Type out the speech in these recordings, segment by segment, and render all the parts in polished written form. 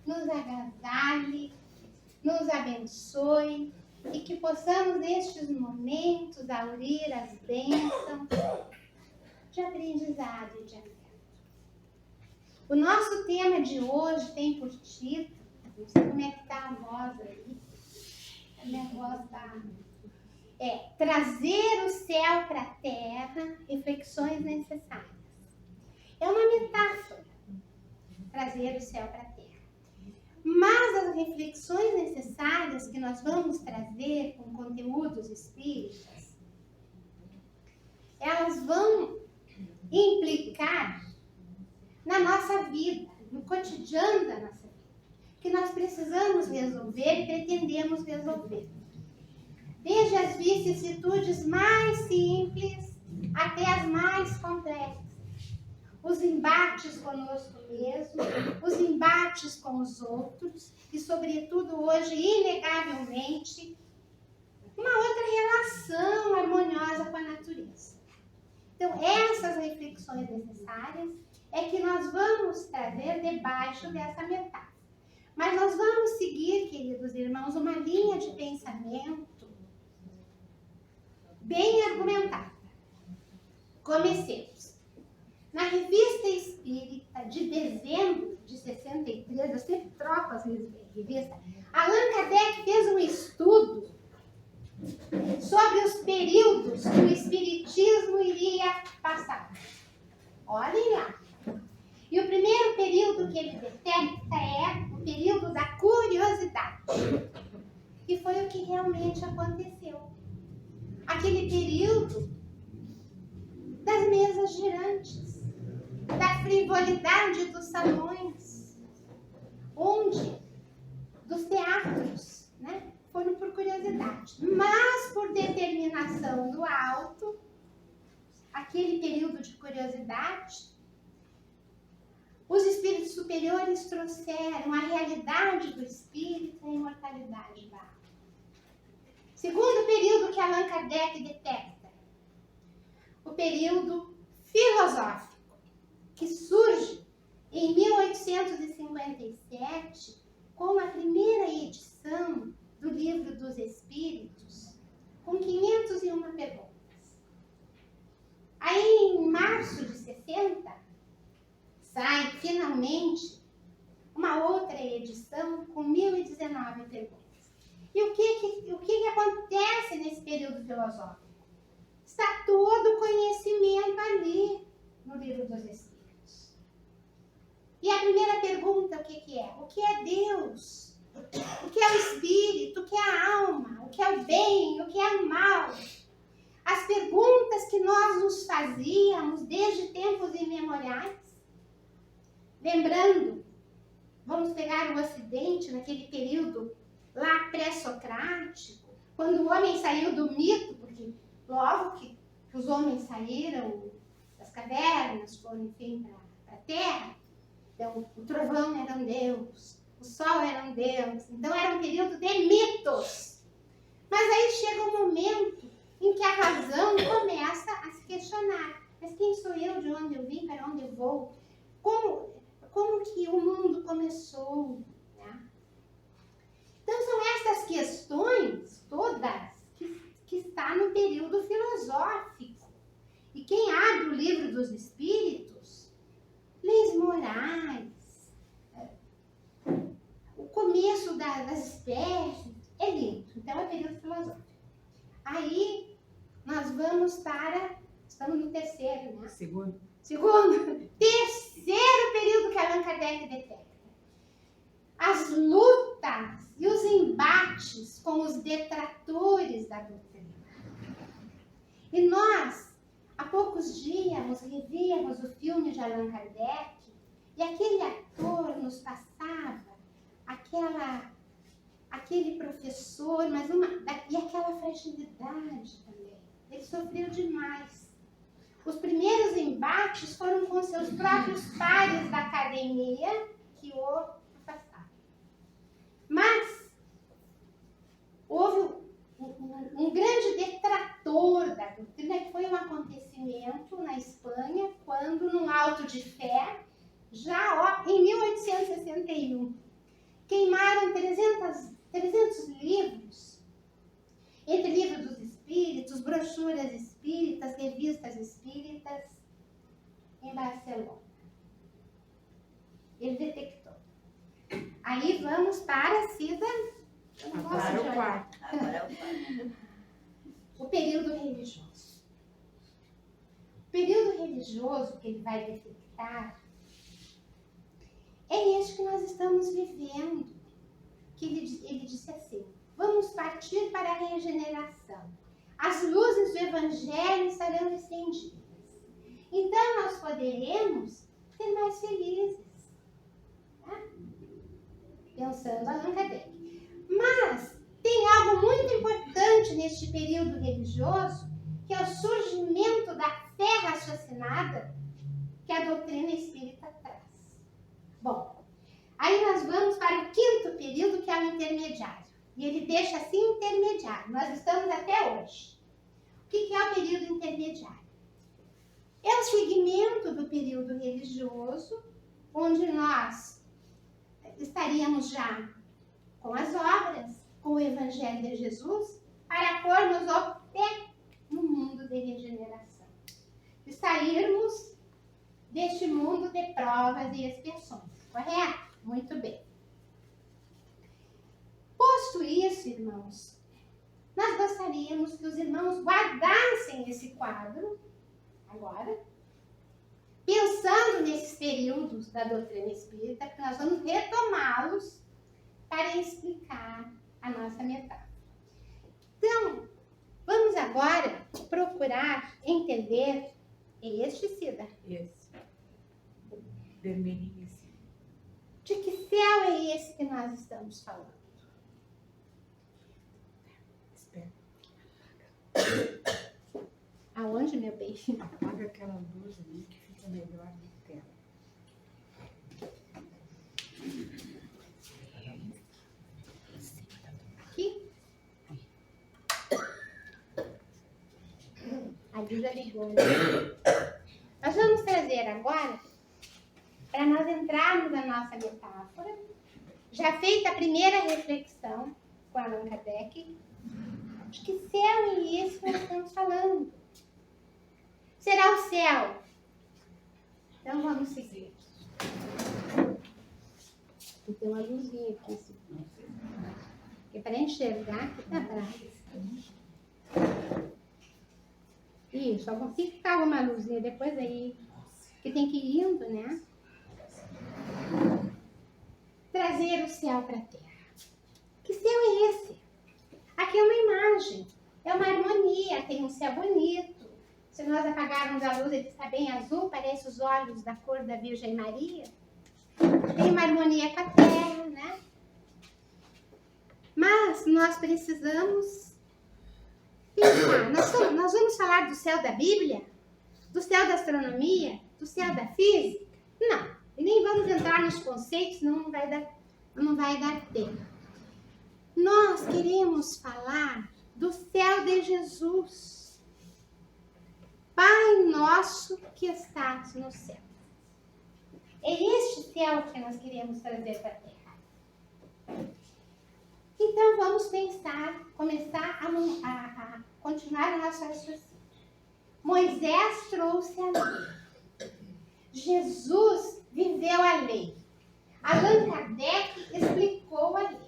nos agasalhe, nos abençoe e que possamos nestes momentos aurir as bênçãos de aprendizado e de afeto. O nosso tema de hoje tem por título, não sei como é que está a voz aí, a minha voz está... trazer o céu para a terra, reflexões necessárias. É uma metáfora, trazer o céu para a terra. Mas as reflexões necessárias que nós vamos trazer com conteúdos espíritas, elas vão implicar na nossa vida, no cotidiano da nossa vida, que nós precisamos resolver e pretendemos resolver. Desde as vicissitudes mais simples até as mais complexas. Os embates conosco mesmo, os embates com os outros e, sobretudo, hoje, inegavelmente, uma outra relação harmoniosa com a natureza. Então, essas reflexões necessárias é que nós vamos trazer debaixo dessa metáfora. Mas nós vamos seguir, queridos irmãos, uma linha de pensamento bem argumentada. Comecemos. Na Revista Espírita de dezembro de 63, eu sempre troco as revistas, Allan Kardec fez um estudo sobre os períodos que o Espiritismo iria passar. Olhem lá. E o primeiro período que ele detecta é o período da curiosidade. E foi o que realmente aconteceu. Aquele período das mesas girantes, da frivolidade dos salões, onde, dos teatros, né, foram por curiosidade, mas por determinação do alto, aquele período de curiosidade, os espíritos superiores trouxeram a realidade do espírito e a imortalidade da alma. Segundo período que Allan Kardec detecta, o período filosófico, que surge em 1857 com a primeira edição do Livro dos Espíritos, com 501 perguntas. Aí, em março de 60, sai finalmente uma outra edição com 1019 perguntas. E o que acontece nesse período filosófico? Está todo o conhecimento ali no Livro dos Espíritos. E a primeira pergunta, o que é? O que é Deus? O que é o Espírito? O que é a alma? O que é o bem? O que é o mal? As perguntas que nós nos fazíamos desde tempos imemoriais. Lembrando, vamos pegar o Ocidente, naquele período lá pré-socrático, quando o homem saiu do mito, porque logo que os homens saíram das cavernas, foram, enfim, para a terra, então o trovão era um deus, o sol era um deus, então era um período de mitos. Mas aí chega um momento em que a razão começa a se questionar. Mas quem sou eu, de onde eu vim, para onde eu vou? Como que o mundo começou? Né? Então são essas questões todas que está no período filosófico. E quem abre o Livro dos Espíritos, leis morais, o começo das espécies, é lindo. Então é período filosófico. Aí nós vamos estamos no terceiro, né? Segundo. Terceiro período que Allan Kardec detecta. As lutas e os embates com os detratores da doutrina. E nós, há poucos dias, revíamos o filme de Allan Kardec e aquele ator nos passava aquele professor, e aquela fragilidade também. Ele sofreu demais. Os primeiros embates foram com seus próprios pares da academia que o afastaram. Mas houve um grande detrator da doutrina, que foi um acontecimento na Espanha, quando, num auto de fé, já em 1861, queimaram 300 livros, entre livros dos espíritos, brochuras espíritas, revistas espíritas, em Barcelona. Ele detectou. Aí vamos para a Cida. Eu não gosto de olhar. O período religioso. O período religioso que ele vai detectar é este que nós estamos vivendo. Que ele disse assim: vamos partir para a regeneração. As luzes do Evangelho estarão estendidas. Então nós poderemos ser mais felizes. Tá? Pensando Allan Kardec. Mas tem algo muito importante neste período religioso, que é o surgimento da fé raciocinada que a doutrina espírita traz. Bom, aí nós vamos para o quinto período, que é o intermediário. E ele deixa assim intermediário. Nós estamos até hoje. O que é o período intermediário? É o segmento do período religioso, onde nós estaríamos já com as obras, com o Evangelho de Jesus, para pormos o pé no mundo de regeneração. E sairmos deste mundo de provas e expiações. Correto? Muito bem. Posto isso, irmãos, nós gostaríamos que os irmãos guardassem esse quadro, agora, pensando nesses períodos da doutrina espírita, que nós vamos retomá-los para explicar a nossa metáfora. Então, vamos agora procurar entender este, Cida. Esse. Vermelhinho assim. De que céu é esse que nós estamos falando? Espera. Aonde, meu bem? Apaga aquela luz ali que fica melhor na tela. Aqui? A Bíblia já ligou. Nós vamos trazer agora, para nós entrarmos na nossa metáfora, já feita a primeira reflexão com Allan Kardec, de que céu é esse que nós estamos falando? Será o céu? Então vamos seguir. Tem uma luzinha aqui, que para enxergar que tá bravo. Isso, só vou ficar uma luzinha depois aí, que tem que ir indo, né? Trazer o céu para a terra. Que céu é esse? Aqui é uma imagem, é uma harmonia, tem um céu bonito. Se nós apagarmos a luz, ele está bem azul, parece os olhos da cor da Virgem Maria. Tem uma harmonia com a terra, né? Mas nós precisamos pensar. Nós vamos falar do céu da Bíblia? Do céu da astronomia? Do céu da física? Não. E nem vamos entrar nos conceitos, senão não vai dar tempo. Nós queremos falar do céu de Jesus. Pai nosso que estás no céu. É este céu que nós queremos trazer para a terra. Então vamos pensar, começar a continuar o nosso raciocínio. Moisés trouxe a lei. Jesus viveu a lei. Allan Kardec explicou a lei.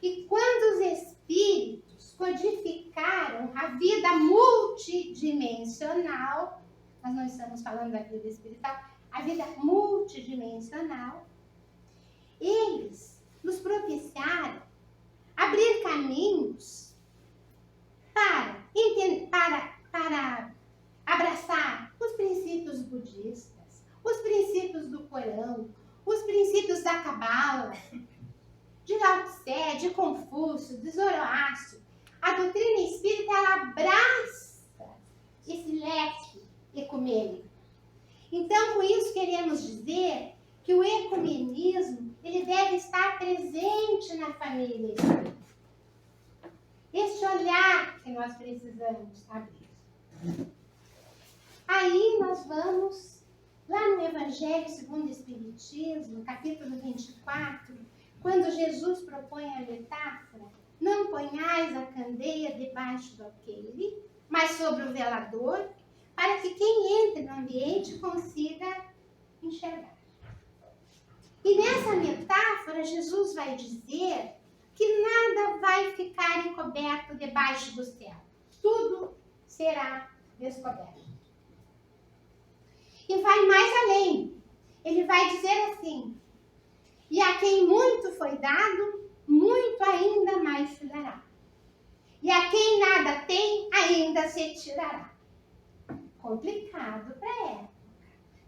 E quando os espíritos codificaram a vida multidimensional, nós não estamos falando da vida espiritual, a vida multidimensional, eles nos propiciaram abrir caminhos para abraçar os princípios budistas, os princípios do Corão, os princípios da Cabala, de Lao Tse, de Confúcio, de Zoroastro. A doutrina espírita, ela abraça esse leque ecumênico. Então, com isso, queremos dizer que o ecumenismo, ele deve estar presente na família espírita. Este olhar que nós precisamos abrir. Aí nós vamos lá no Evangelho segundo o Espiritismo, capítulo 24, quando Jesus propõe a metáfora, não ponhais a candeia debaixo do alqueire, mas sobre o velador, para que quem entre no ambiente consiga enxergar. E nessa metáfora, Jesus vai dizer que nada vai ficar encoberto debaixo do céu. Tudo será descoberto. E vai mais além. Ele vai dizer assim: e a quem muito foi dado, muito ainda mais se dará. E a quem nada tem, ainda se tirará. Complicado para a época.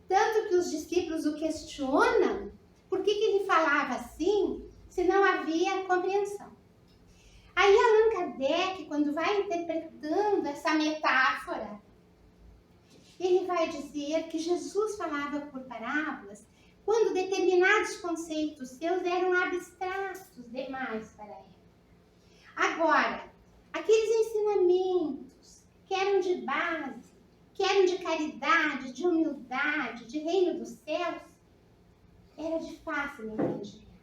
Tanto que os discípulos o questionam por que ele falava assim, se não havia compreensão. Aí Allan Kardec, quando vai interpretando essa metáfora, ele vai dizer que Jesus falava por parábolas quando determinados conceitos seus eram abstratos demais para ele. Agora, aqueles ensinamentos que eram de base, que eram de caridade, de humildade, de reino dos céus, era de fácil entendimento.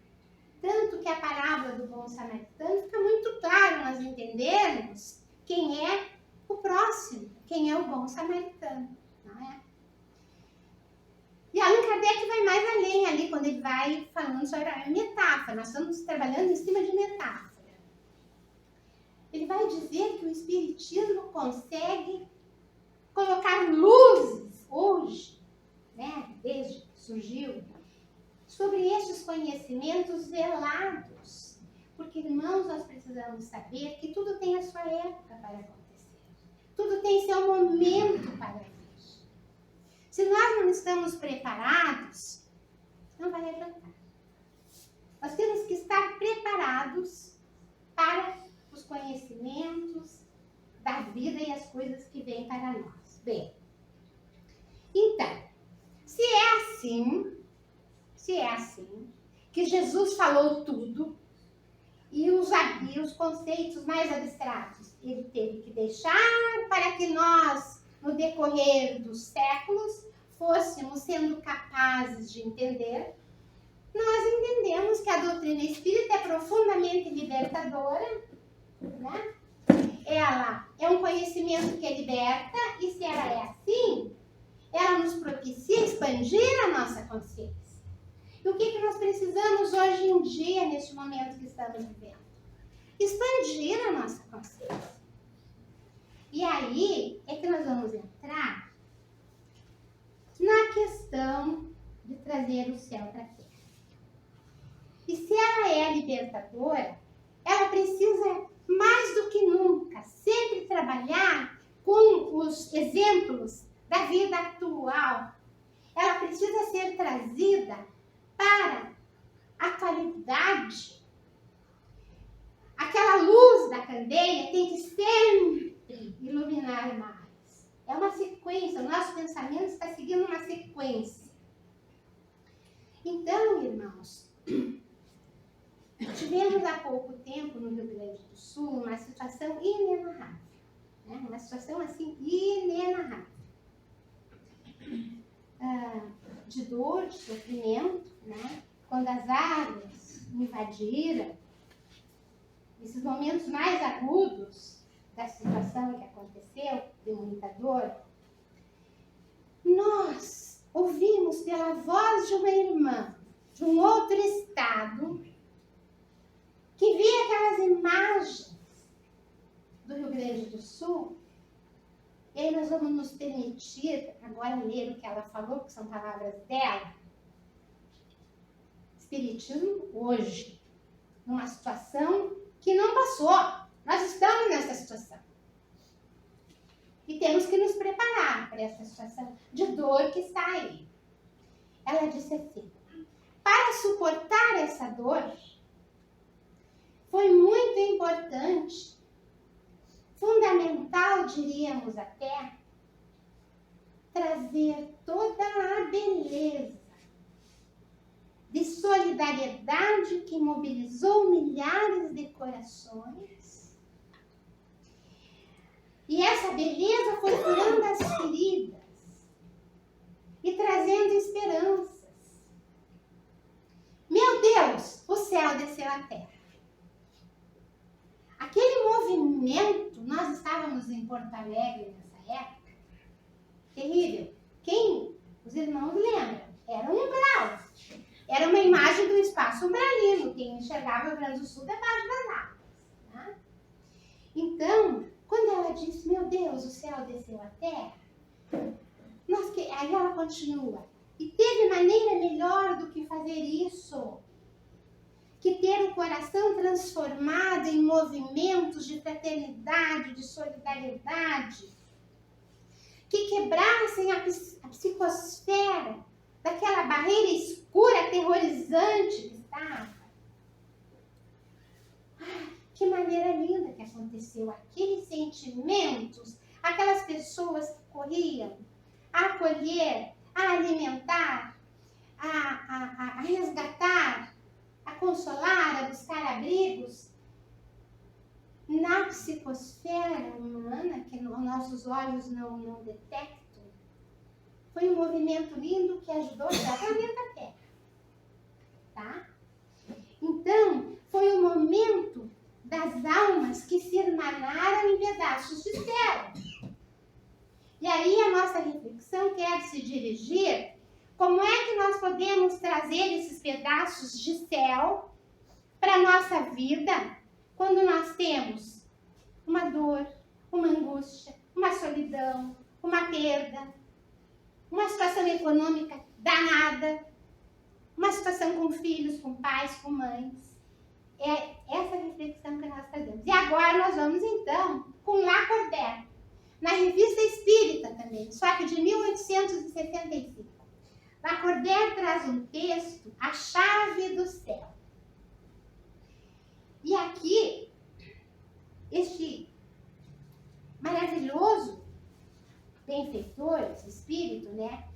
Tanto que a parábola do bom samaritano fica muito claro nós entendermos quem é o próximo, quem é o bom samaritano, não é? E Allan Kardec vai mais além ali, quando ele vai falando sobre a metáfora. Nós estamos trabalhando em cima de metáfora. Ele vai dizer que o Espiritismo consegue colocar luzes hoje, né, desde que surgiu, sobre estes conhecimentos velados. Porque, irmãos, nós precisamos saber que tudo tem a sua época para acontecer. Tudo tem seu momento para vir. Se nós não estamos preparados, não vai adiantar. Nós temos que estar preparados para os conhecimentos da vida e as coisas que vêm para nós. Bem, então, se é assim, que Jesus falou tudo, e os conceitos mais abstratos ele teve que deixar para que nós, no decorrer dos séculos, fôssemos sendo capazes de entender, nós entendemos que a doutrina espírita é profundamente libertadora, né? Ela é um conhecimento que liberta, e se ela é assim, ela nos propicia expandir a nossa consciência. E o que nós precisamos hoje em dia, neste momento que estamos vivendo? Expandir a nossa consciência. E aí é que nós vamos entrar na questão de trazer o céu para a terra. E se ela é libertadora, ela precisa, mais do que nunca, sempre trabalhar com os exemplos da vida atual. Ela precisa ser trazida para a atualidade. Aquela luz da candeia tem que sempre iluminar mais. É uma sequência, o nosso pensamento está seguindo uma sequência. Então, irmãos, tivemos há pouco tempo no Rio Grande do Sul uma situação inenarrável, né? Uma situação assim inenarrável, de dor, de sofrimento, né? Quando as águas invadiram, esses momentos mais agudos da situação que aconteceu, de muita dor, nós ouvimos pela voz de uma irmã de um outro estado que via aquelas imagens do Rio Grande do Sul. E aí nós vamos nos permitir agora ler o que ela falou, que são palavras dela. Espiritismo hoje, numa situação que não passou. Nós estamos nessa situação. E temos que nos preparar para essa situação de dor que está aí. Ela disse assim: para suportar essa dor, foi muito importante, fundamental, diríamos até, trazer toda a beleza de solidariedade que mobilizou milhares de corações. E essa beleza foi curando as feridas e trazendo esperanças. Meu Deus, o céu pela terra. Aquele movimento, nós estávamos em Porto Alegre nessa época, terrível. Os irmãos lembram? Era um umbral. Era uma imagem do espaço umbralino. Quem enxergava o Rio Grande do Sul debaixo das águas. Tá? Então, quando ela disse, meu Deus, o céu desceu à terra, aí ela continua. E teve maneira melhor do que fazer isso, que ter o coração transformado em movimentos de fraternidade, de solidariedade, que quebrassem a psicosfera daquela barreira escura, aterrorizante que estava. Que maneira linda que aconteceu. Aqueles sentimentos, aquelas pessoas que corriam a acolher, a alimentar, a resgatar, a consolar, a buscar abrigos, na psicosfera humana, que nossos olhos não detectam, foi um movimento lindo que ajudou a dar o planeta Terra. Tá? Então, foi o momento das almas que se irmanaram em pedaços de céu. E aí a nossa reflexão quer se dirigir como é que nós podemos trazer esses pedaços de céu para a nossa vida quando nós temos uma dor, uma angústia, uma solidão, uma perda, uma situação econômica danada, uma situação com filhos, com pais, com mães. É essa reflexão que nós fazemos. E agora nós vamos então com Lacordaire, na Revista Espírita também, só que de 1875. Lacordaire traz um texto, A Chave do Céu. E aqui, este maravilhoso benfeitor, esse espírito, né?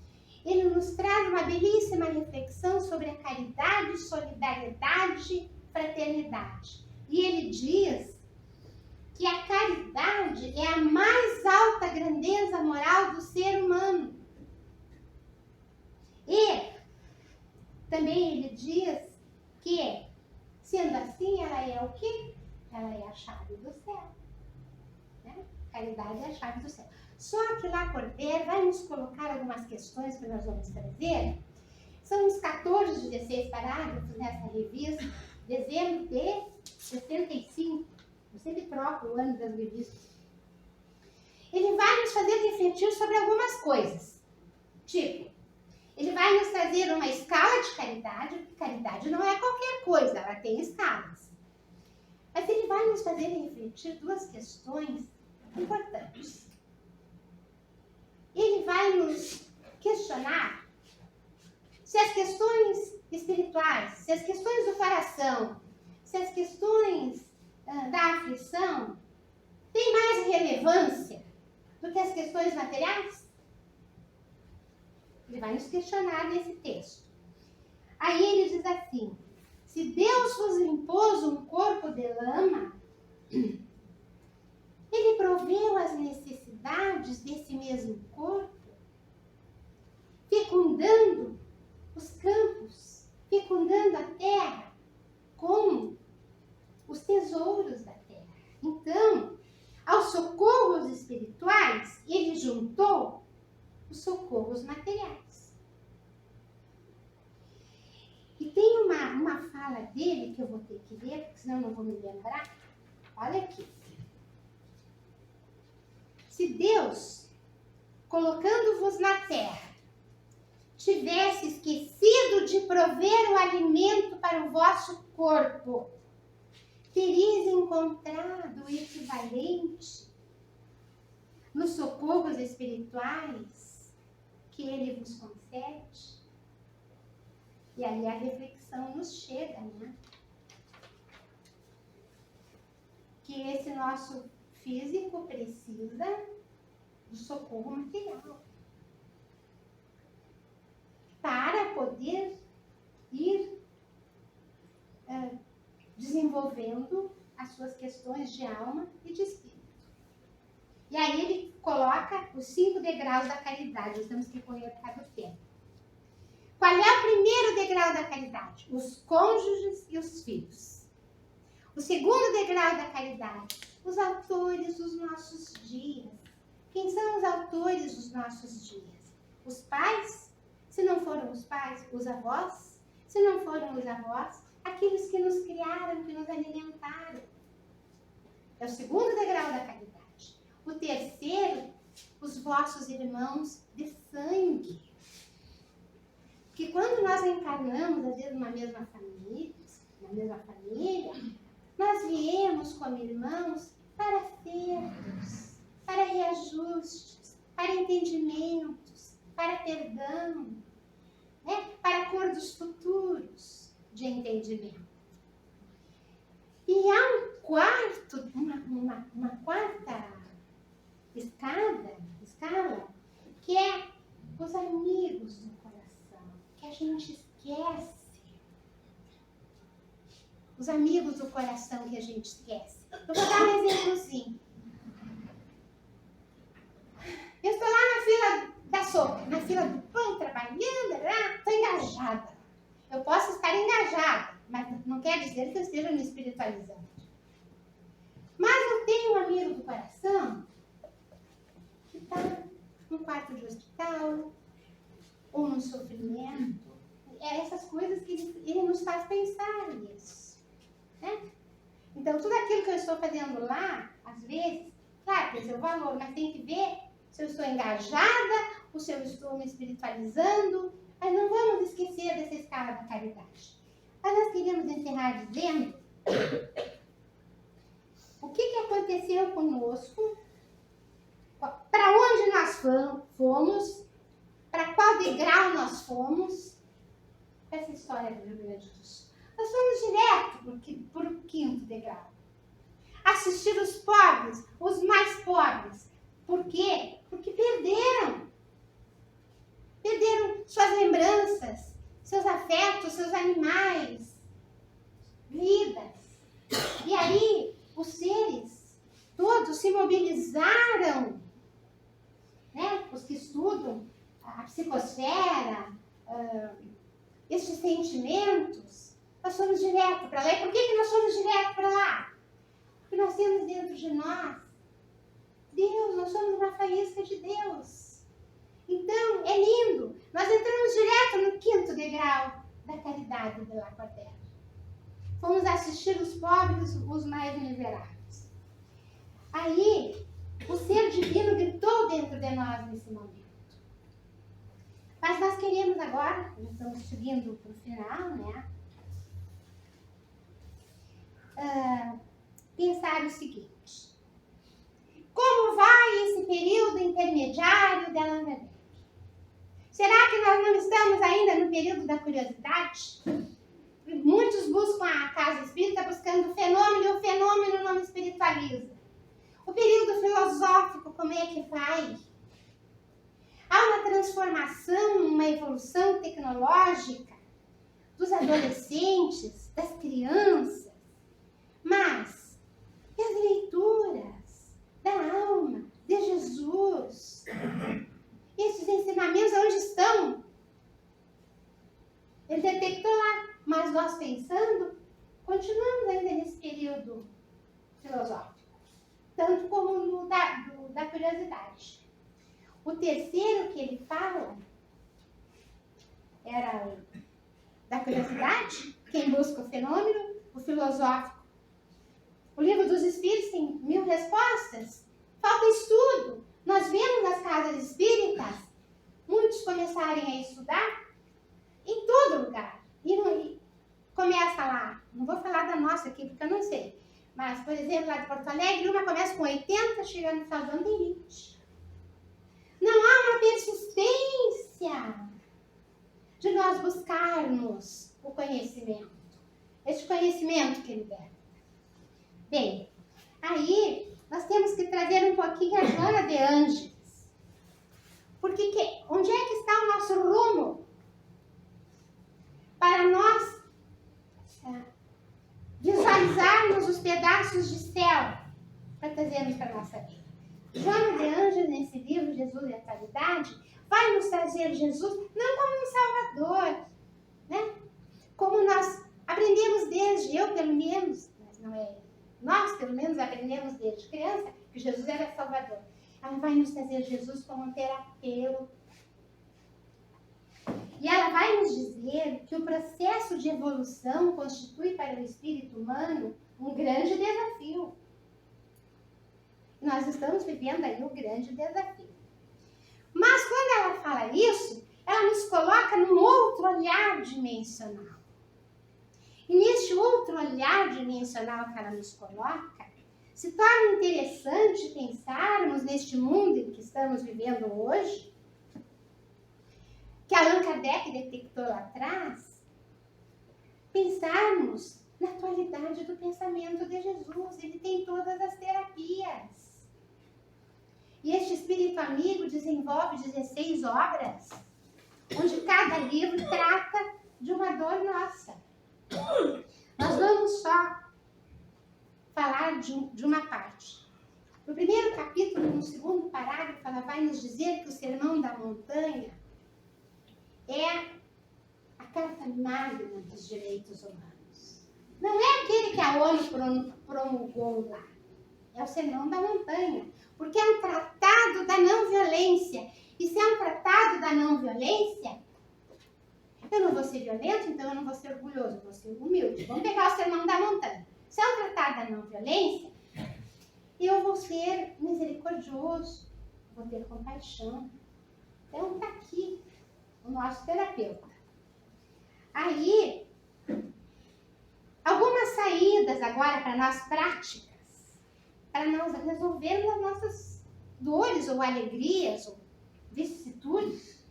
Ele nos traz uma belíssima reflexão sobre a caridade, solidariedade, fraternidade. E ele diz que a caridade é a mais alta grandeza moral do ser humano. E também ele diz que, sendo assim, ela é o quê? Ela é a chave do céu. Né? Caridade é a chave do céu. Só que Lacordaire vai nos colocar algumas questões que nós vamos trazer. São uns 14, 16 parágrafos nessa revista, dezembro de 65. Eu sempre troco o ano das revistas. Ele vai nos fazer refletir sobre algumas coisas. Tipo, ele vai nos trazer uma escala de caridade, porque caridade não é qualquer coisa, ela tem escalas. Mas ele vai nos fazer refletir duas questões importantes. Ele vai nos questionar se as questões espirituais, se as questões do coração, se as questões da aflição têm mais relevância do que as questões materiais? Ele vai nos questionar nesse texto. Aí ele diz assim, se Deus vos impôs um corpo de lama, ele proveu as necessidades desse mesmo corpo, fecundando os campos, fecundando a terra com os tesouros da terra. Então, aos socorros espirituais, ele juntou os socorros materiais. E tem uma fala dele que eu vou ter que ler, porque senão eu não vou me lembrar. Olha aqui. Se Deus, colocando-vos na terra, tivesse esquecido de prover o alimento para o vosso corpo, teríeis encontrado o equivalente nos socorros espirituais que ele vos concede? E aí a reflexão nos chega, né? Que esse nosso físico precisa do socorro material para poder ir desenvolvendo as suas questões de alma e de espírito. E aí ele coloca os 5 degraus da caridade. Nós temos que correr por causa do tempo. Qual é o primeiro degrau da caridade? Os cônjuges e os filhos. O segundo degrau da caridade, os autores dos nossos dias. Quem são os autores dos nossos dias? Os pais? Se não foram os pais, os avós? Se não foram os avós, aqueles que nos criaram, que nos alimentaram. É o segundo degrau da caridade. O terceiro, os vossos irmãos de sangue. Que quando nós encarnamos, às vezes, numa mesma família, nós viemos como irmãos para acertos, para reajustes, para entendimentos, para perdão, né? Para acordos futuros de entendimento. E há uma quarta escala, que é os amigos do coração, que a gente esquece. Os amigos do coração que a gente esquece. Eu vou dar um exemplozinho. Eu estou lá na fila da sopa, na fila do pão, trabalhando, estou engajada. Eu posso estar engajada, mas não quer dizer que eu esteja me espiritualizando. Mas eu tenho um amigo do coração que está num quarto de hospital, ou num sofrimento. É essas coisas que ele nos faz pensar nisso. Né? Então, tudo aquilo que eu estou fazendo lá, às vezes, claro, tem seu valor, mas tem que ver se eu estou engajada ou se eu estou me espiritualizando. Mas não vamos esquecer dessa escala da caridade. Mas nós queríamos encerrar dizendo o que aconteceu conosco, para onde nós fomos, para qual degrau nós fomos, essa história do Rio Grande do Sul. Nós fomos direto por o quinto degrau. Assistir os pobres, os mais pobres. Por quê? Porque perderam. Perderam suas lembranças, seus afetos, seus animais, vidas. E aí, os seres todos se mobilizaram. Né? Os que estudam a psicosfera, estes sentimentos, nós fomos direto para lá. E por que nós fomos direto para lá? Porque nós temos dentro de nós Deus, nós somos uma faísca de Deus. Então, é lindo. Nós entramos direto no quinto degrau da caridade do Lacordaire. Fomos assistir os pobres, os mais miseráveis. Aí, o ser divino gritou dentro de nós nesse momento. Mas nós queremos agora, nós estamos subindo para o final, né? Pensar o seguinte: como vai esse período intermediário de Allan Kardec? Será que nós não estamos ainda no período da curiosidade? Muitos buscam a casa espírita buscando o fenômeno, e o fenômeno não espiritualiza. O período filosófico, como é que vai? Há uma transformação, uma evolução tecnológica dos adolescentes, das crianças, mas e as leituras da alma, de Jesus? Esses ensinamentos onde estão? Ele detectou lá, mas nós pensando, continuamos ainda nesse período filosófico, tanto como no da curiosidade. O terceiro que ele fala era o da curiosidade, quem busca o fenômeno, o filosófico. O Livro dos Espíritos tem 1000 respostas. Falta estudo. Nós vemos nas casas espíritas muitos começarem a estudar em todo lugar. E começa lá, não vou falar da nossa aqui porque eu não sei, mas, por exemplo, lá de Porto Alegre, uma começa com 80, chegando no final do ano tem 20. Não há uma persistência de nós buscarmos o conhecimento. Esse conhecimento que liberta. Bem, aí nós temos que trazer um pouquinho a Joana de Ângeles. Porque onde é que está o nosso rumo? Para nós visualizarmos os pedaços de céu para trazermos para a nossa vida. Joana de Ângeles, nesse livro, Jesus e a Caridade, vai nos trazer Jesus não como um Salvador, né? Como nós aprendemos desde, eu pelo menos, nas não é? Nós, pelo menos, aprendemos desde criança que Jesus era Salvador. Ela vai nos trazer Jesus como um terapeuta. E ela vai nos dizer que o processo de evolução constitui para o espírito humano um grande desafio. Nós estamos vivendo aí um grande desafio. Mas quando ela fala isso, ela nos coloca num outro olhar dimensional. E neste outro olhar dimensional que ela nos coloca, se torna interessante pensarmos neste mundo em que estamos vivendo hoje, que Allan Kardec detectou lá atrás, pensarmos na atualidade do pensamento de Jesus. Ele tem todas as terapias. E este Espírito Amigo desenvolve 16 obras, onde cada livro trata de uma dor nossa. Nós vamos só falar de uma parte. No primeiro capítulo, no segundo parágrafo, ela vai nos dizer que o Sermão da Montanha é a carta magna dos direitos humanos. Não é aquele que a ONU promulgou lá. É o Sermão da Montanha. Porque é um tratado da não violência. E se é um tratado da não violência, eu não vou ser violento, então eu não vou ser orgulhoso, eu vou ser humilde. Vamos pegar o Sermão da Montanha. Se é um tratado da não violência, eu vou ser misericordioso, vou ter compaixão. Então está aqui o nosso terapeuta. Aí, algumas saídas agora para nós práticas, para nós resolvermos as nossas dores ou alegrias ou vicissitudes.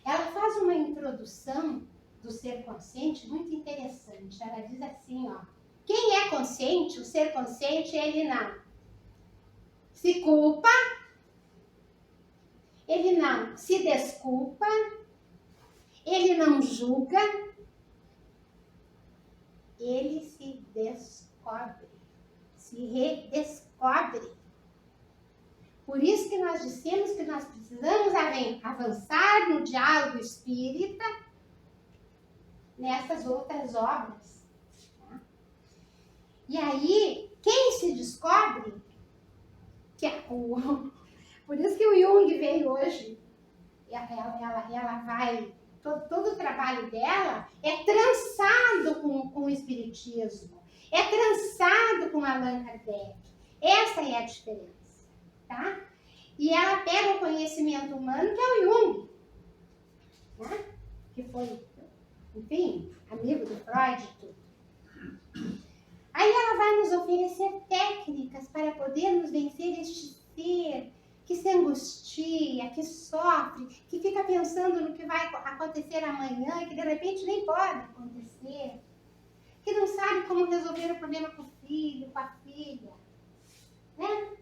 Ela faz uma introdução do ser consciente muito interessante. Ela diz assim, ó, quem é consciente, o ser consciente, ele não se culpa, ele não se desculpa, ele não julga, ele se descobre, se redescobre. Por isso que nós dissemos que nós precisamos avançar no diálogo espírita nessas outras obras. Tá? E aí, quem se descobre, por isso que o Jung veio hoje, ela vai, todo o trabalho dela é trançado com o Espiritismo, é trançado com Allan Kardec. Essa é a diferença. Tá? E ela pega o conhecimento humano, que é o Jung, né? Que foi, enfim, amigo do Freud e tudo. Aí ela vai nos oferecer técnicas para podermos vencer este ser que se angustia, que sofre, que fica pensando no que vai acontecer amanhã e que de repente nem pode acontecer, que não sabe como resolver o problema com o filho, com a filha, né?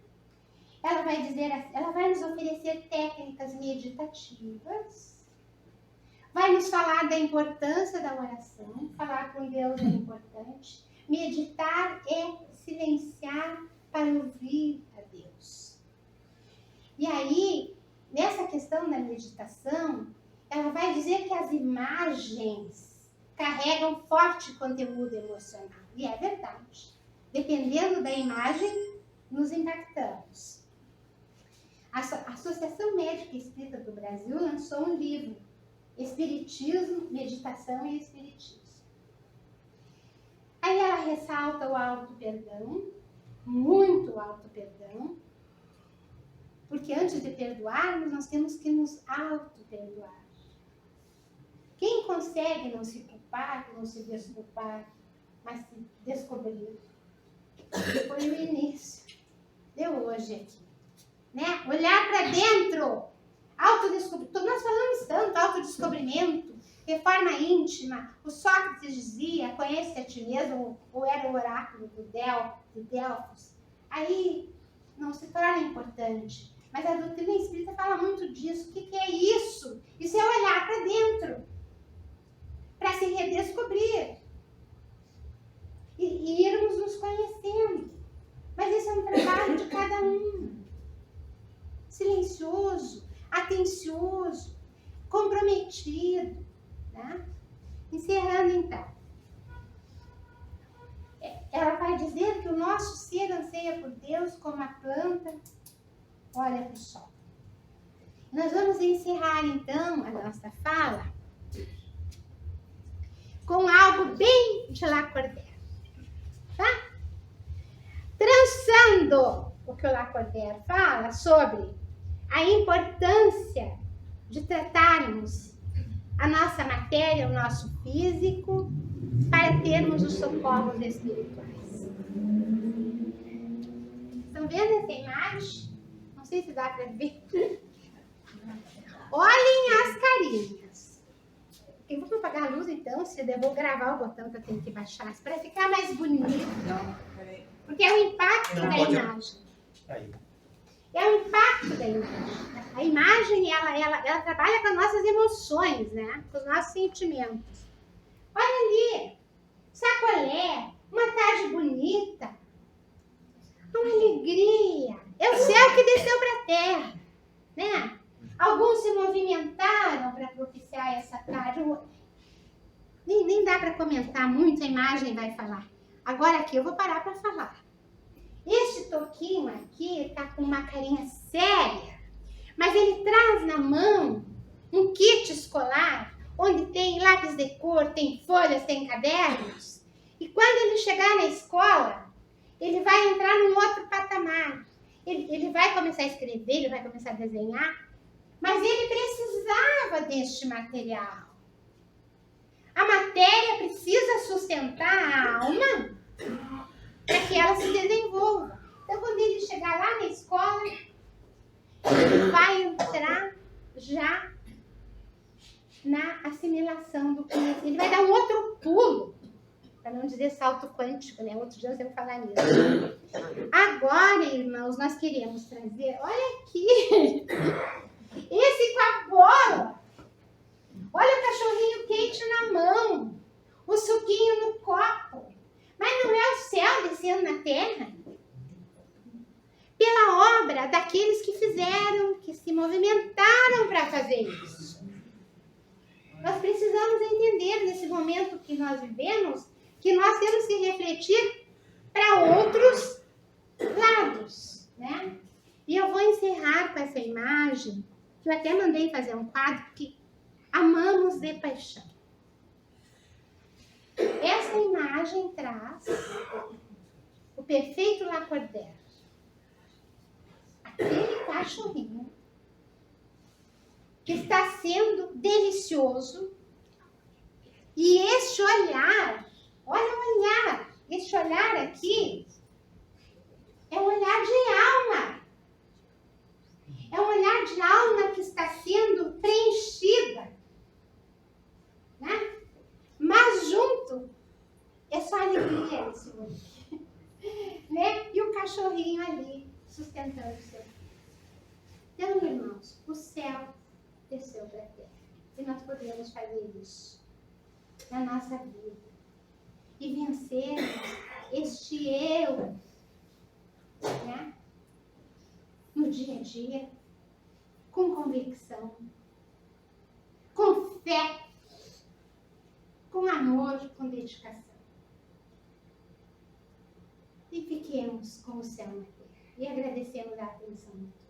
Ela vai dizer, ela vai nos oferecer técnicas meditativas, vai nos falar da importância da oração, falar com Deus é importante, meditar é silenciar para ouvir a Deus. E aí, nessa questão da meditação, ela vai dizer que as imagens carregam forte conteúdo emocional. E é verdade. Dependendo da imagem, nos impactamos. A Associação Médica Espírita do Brasil lançou um livro, Espiritismo, Meditação e Espiritismo. Aí ela ressalta o auto-perdão, muito auto-perdão, porque antes de perdoarmos, nós temos que nos auto-perdoar. Quem consegue não se culpar, não se desculpar, mas se descobrir? Foi o início de hoje aqui. Né? Olhar para dentro, autodescobrimento. Nós falamos tanto, autodescobrimento, reforma íntima. O Sócrates dizia, conhece a ti mesmo, ou era o oráculo de Delfos. Aí não se torna importante. Mas a doutrina espírita fala muito disso. O que é isso? Isso é olhar para dentro, para se redescobrir e irmos nos conhecendo. Mas esse é um trabalho de cada um. Silencioso, atencioso, comprometido. Tá? Encerrando então. dizer que o nosso ser anseia por Deus como a planta olha para o sol. Nós vamos encerrar, então, a nossa fala com algo bem de Lacordaire, tá? Trançando o que o Lacordaire fala sobre a importância de tratarmos a nossa matéria, o nosso físico, para termos os socorros espirituais. Estão vendo essa imagem? Não sei se dá para ver. Olhem as carinhas. Eu vou apagar a luz então, se eu vou gravar o botão que eu tenho que baixar, para ficar mais bonito. Não, peraí. Porque é o impacto da imagem. Aí. É o impacto da imagem. A imagem, ela trabalha com as nossas emoções, né? Com os nossos sentimentos. Olha ali, sacolé, uma tarde bonita, uma alegria. É o céu que desceu para a terra, né? Alguns se movimentaram para propiciar essa tarde. Nem dá para comentar muito, a imagem vai falar. Agora aqui eu vou parar para falar. Este toquinho aqui está com uma carinha séria, mas ele traz na mão um kit escolar, onde tem lápis de cor, tem folhas, tem cadernos. E quando ele chegar na escola, ele vai entrar num outro patamar. Ele vai começar a escrever, ele vai começar a desenhar, mas ele precisava deste material. A matéria precisa sustentar a alma para que ela se desenvolva. Então, quando ele chegar lá na escola, ele vai entrar já na assimilação do conhecimento. Ele vai dar um outro pulo, para não dizer salto quântico, né? Outro dia eu vou falar nisso. Agora, irmãos, nós queremos trazer, olha aqui, esse com a bola. Olha o cachorrinho quente na mão, o suquinho no copo. Mas não é o céu descendo na terra? Pela obra daqueles que fizeram, que se movimentaram para fazer isso. Nós precisamos entender nesse momento que nós vivemos, que nós temos que refletir para outros lados, né? E eu vou encerrar com essa imagem, que eu até mandei fazer um quadro, que amamos de paixão. Essa imagem traz o perfeito Lacordaire. Aquele cachorrinho que está sendo delicioso. E este olhar, olha o olhar, este olhar aqui é um olhar de alma. É um olhar de alma que está sendo preenchida, né? Mas junto é só alegria esse olhar, né? E o cachorrinho ali sustentando o seu filho. Então, irmãos, o céu desceu para a terra. E nós podemos fazer isso na nossa vida. E vencermos este eu, né? No dia a dia, com convicção, com fé, com amor, com dedicação. E fiquemos com o céu na terra. E agradecemos a atenção de todos.